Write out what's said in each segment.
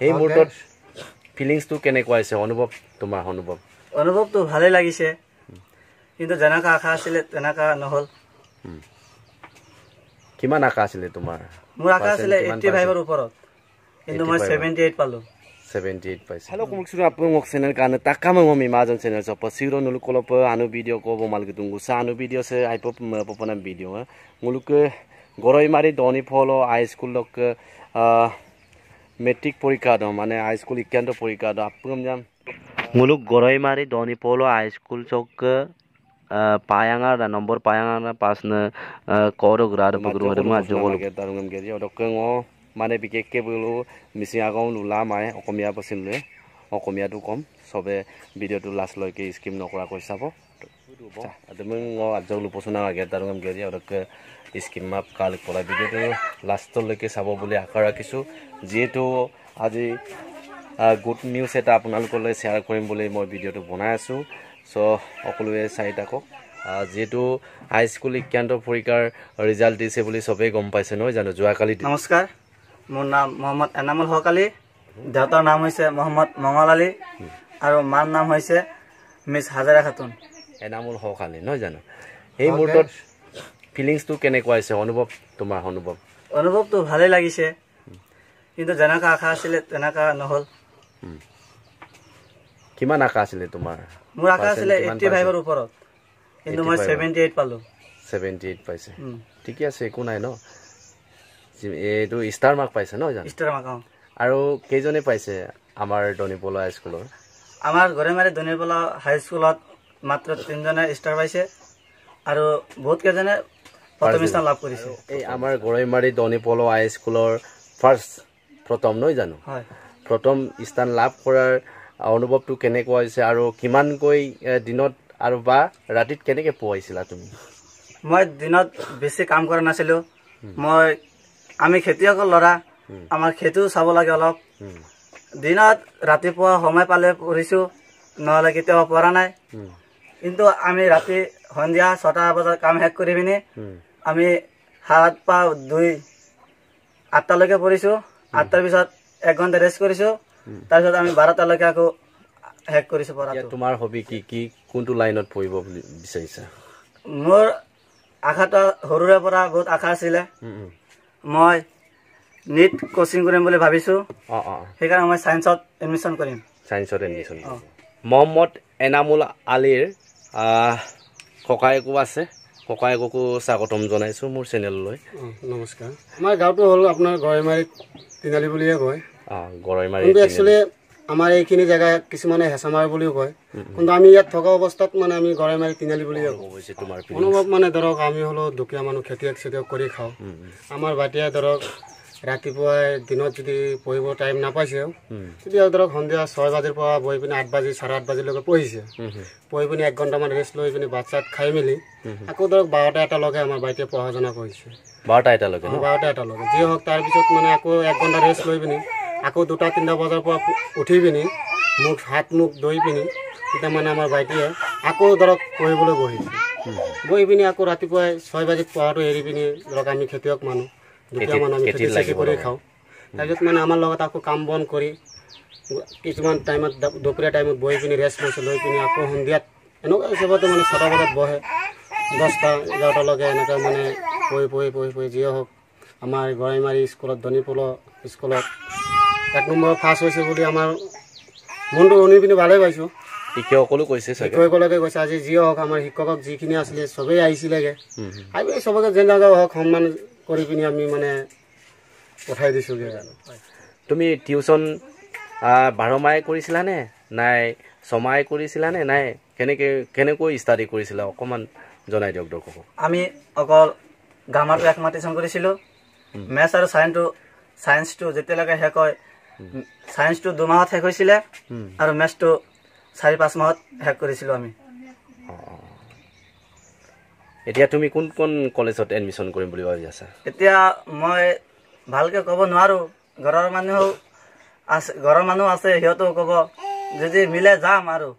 এই মুহূৰ্তত ফিলিংছটো কেনেকুৱা হৈছে অনুভৱ তোমাৰ অনুভৱটো ভালে লাগিছে কিন্তু যেনেকা আশা আছিল তেনেকা নহল কিমান আশা আছিল তোমাৰ মোৰ আশা আছিল 85 ৰ ওপৰত কিন্তু মই 78 পালো 78 paise. Hello, kung gusto na po ng channel ka na takama mo imagine channel sa pasiro nuluko po ano video ko po malgitungo sa ano video sa ay po ng video ha. Nguluk goroy mari doni polo high school lok metric porika do mane high school ikyanto porika do apum jam nguluk goroy mari doni polo high school chok payanga da number payanga na pas na koro grado pagru ma jogol tarungam geri odokko মানে বিশেষকে বলো মিছিং আগম Lula মায়ে অসমীয়া পছিনলে অসমীয়াটো কম সবে ভিডিওটো last লৈকে skip নকৰা কৈ চাব তুমি আজল উপসনা আগে তাৰুম গেৰি অৰক স্কিপ মাপ কাল কৰা ভিডিওটো লাষ্ট লৈকে চাব বুলি আশা ৰাখিছো যেটো আজি গুড নিউজ এটা আপোনালোকলৈ শেয়াৰ কৰিম বুলি মই ভিডিওটো বনাই আছো সো সকলোৱে চাই থাকক যেটো হাই স্কুল ইক্যান্ত পৰীক্ষাৰ ৰিজাল্ট দিছে বুলি সবে গম পাইছে নহয় জানো যোৱাকালি নমস্কাৰ মোৰ নাম মোহাম্মদ এনামুল হক আলী দেউতাৰ নাম হৈছে মোহাম্মদ মঙ্গল আলী আৰু মাৰ নাম হৈছে মিস হাজাৰা খাতুন এনামুল হক আলী নহয় জানো এই মুহূৰ্তত ফিলিংছটো কেনেকুৱা হৈছে তোমাৰ অনুভৱটো ভালে লাগিছে কিন্তু যেনেকা আশা আছিল তেনেকা নহল কিমান আশা আছিল তোমাৰ মোৰ আশা আছিল 85 ৰ ওপৰত কিন্তু মই 78 পালো 78 পাইছে ঠিকই আছে একো নাই ন এটো স্টাৰ মাৰ্ক পাইছে ন জানো স্টাৰ মাৰ্ক আৰু কেজনে পাইছে আমাৰ দনিপলা হাই স্কুলৰ আমাৰ গৰেমাৰী দনিপলা হাই স্কুলত মাত্ৰ 3 জনে স্টাৰ পাইছে আৰু বহুত কেজনে প্ৰথম স্থান লাভ কৰিছে এই আমাৰ গৰেমাৰী দনিপলা হাই স্কুলৰ প্ৰথম নহয় জানো হয় প্ৰথম স্থান লাভ কৰাৰ অনুভৱটো কেনেকুৱা হৈছে আৰু কিমানকৈ দিনত আৰু বা ৰাতিত কেনেকৈ পোৱাইছিলা তুমি মই দিনত বেছি কাম কৰা নাছিলো আমি খেতিয়কৰ লৰা আমাৰ খেতিও চাব লাগে অলপ দিনত ৰাতিপুৱা সময় পালে পঢ়িছো নহলে কেতিয়াবা পঢ়া নাই কিন্তু আমি ৰাতি সন্ধিয়া 6টা বজাত কাম শেষ কৰি পিনি আমি হাত পা দুই 8টা লৈকে পঢ়িছো 8টাৰ পিছত 1 ঘণ্টা ৰেষ্ট কৰিছো তাৰ পিছত আমি 12টা লৈকে আকৌ শেষ কৰিছো পঢ়াটো তোমাৰ হবি কি কোনটো লাইনত পঢ়িব বিচাৰিছা মোৰ আশাটা হৰুৰে পৰা বহুত আশা আছিল মই নিট কোচিং কৰিম বুলি ভাবিছো সেইকাৰণে মই সায়েন্সত এডমিশন কৰিম মোহাম্মদ এনামুল আলীৰ ককায়েকো আছে ককায়েককো স্বাগতম জনাইছো মোৰ চেনেললৈ নমস্কাৰ আমাৰ গাঁৱটো হল আপোনাৰ গৰেমাৰী তিনালি বুলিয়ে কয় গৰেমাৰী কিন্তু একচুয়ালি আমাৰ এইখিনি জায়গা কিছুমানে হেসামাৰ বুলিও কয় কিন্তু আমি ইয়াত থকা অৱস্থাত মানে আমি গৰেমাৰী তিনালি বুলিয়ে কৈছে তোমাৰ অনুভৱ মানে ধৰক আমি হলো দুখীয়া মানুহ খেতিয়ক কৰি খাও আমাৰ বাটিয়া ধৰক ৰাতিপুৱা দিনত যদি পঢ়িব টাইম নাপাইছে তেতিয়া ধৰক সন্ধিয়া 6 বজাৰ পৰা বহি পিনে 8 বাজি 8:30 বাজিলৈকে পঢ়িছে পঢ়ি পিনে 1 ঘণ্টামান ৰেষ্ট লৈ পিনে বাচ্চাত খাই মেলি আকৌ ধৰক 12টা এটা লগে আমাৰ বাইতে পঢ়া জনা কৰিছে 12টা এটা লগে যি হওক তাৰ পিছত মানে আকৌ 1 ঘণ্টা ৰেষ্ট লৈ পিনে আকৌ 2টা 3টা বজাৰ পৰা উঠি পিনে মুখ হাত মুখ ধুই পিনে এটা মানে আমাৰ বাইটিয়ে আকৌ ধৰক পঢ়িবলৈ বহি পিনে আকৌ ৰাতিপুৱা 6 বাজিত পঢ়াটো এৰি পিনে ধৰক আমি খেতিয়ক মানুহ দুখীয়া মানুহ আমি খেতি কৰি খাওঁ তাৰপিছত মানে আমাৰ লগত আকৌ কাম বন কৰি কিছুমান টাইমত দুপৰীয়া টাইমত বহি পিনে ৰেষ্ট লৈ পিনে আকৌ সন্ধিয়াত এনেকুৱা হিচাপতে মানে 6টা বজাত বহে 10টা 11টা লগে এনেকৈ মানে পঢ়ি যি হওক আমাৰ গৰেমাৰী স্কুলত দনিপলা স্কুলত 1 নম্বৰ ফাৰ্ষ্ট হৈছে বুলি আমাৰ মনটো শুনি পিনে ভালে পাইছো শিক্ষকসকলে কৈছে শিক্ষকসকলে কৈছে আজি যি হওক আমাৰ শিক্ষকক যিখিনি আছিলে সবেই আহিছিলেগে আমি সবকে যেনেকৈ হওক সন্মান কৰি পিনে আমি মানে পঠাই দিছোগে তুমি টিউশন 12 মাহে কৰিছিলা নে নাই 6 মাহে কৰিছিলা নে নাই কেনেকৈ ষ্টাডি কৰিছিলা অকমান জনাই দিয়ক দৰ্শকক আমি অকল গ্ৰামাৰটো 1 মাহ টিউশন কৰিছিলো মেথছ আৰু সায়েন্সটো যেতিয়ালৈকে শেষ হয় সায়েন্সটো 2 মাহত শেষ হৈছিল আৰু মেথছটো 4-5 মাহত শেষ কৰিছিলো আমি এতিয়া তুমি কোন কলেজত এডমিশন কৰিম বুলি ভাবি আছা এতিয়া মই ভালকে ক'ব নোৱাৰো ঘৰৰ মানুহ আছে হিয়তো ক'ব যদি মিলে যাম আৰু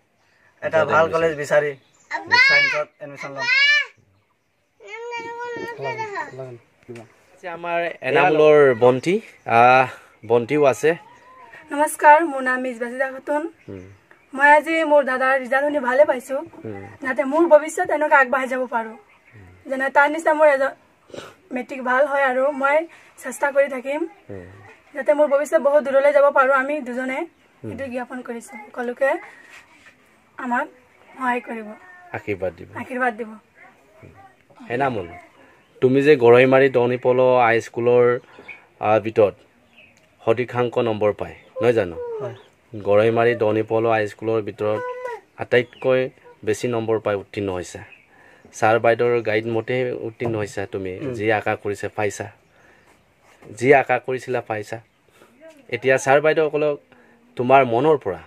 এটা ভাল কলেজ বিচাৰি সায়েন্সত এডমিশন লম আমাৰ এনামুলৰ বন্তিও আছে নমস্কাৰ, মোৰ নাম মিজবাজিদা খাতুন। মই আজি মোৰ দাদাৰ ৰিজাল্ট শুনি ভালে পাইছোঁ, যাতে মোৰ ভৱিষ্যত এনেকুৱা আগবাঢ়ি যাব পাৰোঁ, যেনে তাৰ নিচিনা মোৰ মেট্ৰিক ভাল হয় আৰু মই চেষ্টা কৰি থাকিম যাতে মোৰ ভৱিষ্যত বহুত দূৰলৈ যাব পাৰোঁ। আমি দুজনে সেইটো জ্ঞাপন কৰিছোঁ, সকলোকে আমাক সহায় কৰিব, আশীৰ্বাদ দিব। এনামুল, তুমি যে গৰৈমাৰী দনিপল হাইস্কুলৰ ভিতৰত অধিকাংশ নম্বৰ পায় নহয় জানো? গৰৈমাৰী দনিপল হাইস্কুলৰ ভিতৰত আটাইতকৈ বেছি নম্বৰ পাই উত্তীৰ্ণ হৈছে। ছাৰ বাইদেউৰ গাইড মতে উত্তীৰ্ণ হৈছে। তুমি যি আশা কৰিছে পাইছা, যি আশা কৰিছিলা পাইছা। এতিয়া ছাৰ বাইদেউসকলক তোমাৰ মনৰ পৰা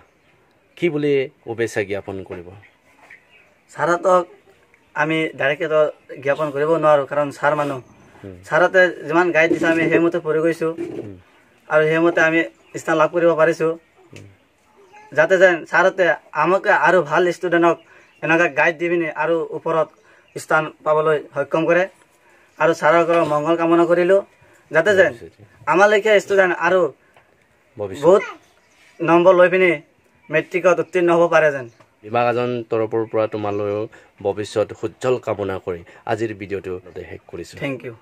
কি বুলি শুভেচ্ছা জ্ঞাপন কৰিব? ছাৰহঁতক আমি ডাইৰেক্টলি জ্ঞাপন কৰিব নোৱাৰোঁ, কাৰণ ছাৰ মানুহ। ছাৰহঁতে যিমান গাইড দিছে আমি সেইমতে পঢ়ি গৈছোঁ আৰু সেইমতে আমি স্থান লাভ কৰিব পাৰিছোঁ, যাতে যেন ছাৰহঁতে আমাকে আৰু ভাল ষ্টুডেণ্টক এনেকুৱা গাইড দি পিনি আৰু ওপৰত স্থান পাবলৈ সক্ষম কৰে। আৰু ছাৰসকলৰ মংগল কামনা কৰিলোঁ, যাতে যেন আমাৰ লেখীয়া ষ্টুডেণ্ট আৰু বহুত নম্বৰ লৈ পিনি মেট্ৰিকত উত্তীৰ্ণ হ'ব পাৰে যেন। বিভাজন তৰফৰ পৰা তোমালৈ ভৱিষ্যত উজ্জ্বল কামনা কৰি আজিৰ ভিডিঅ'টো শেষ কৰিছোঁ। Thank U.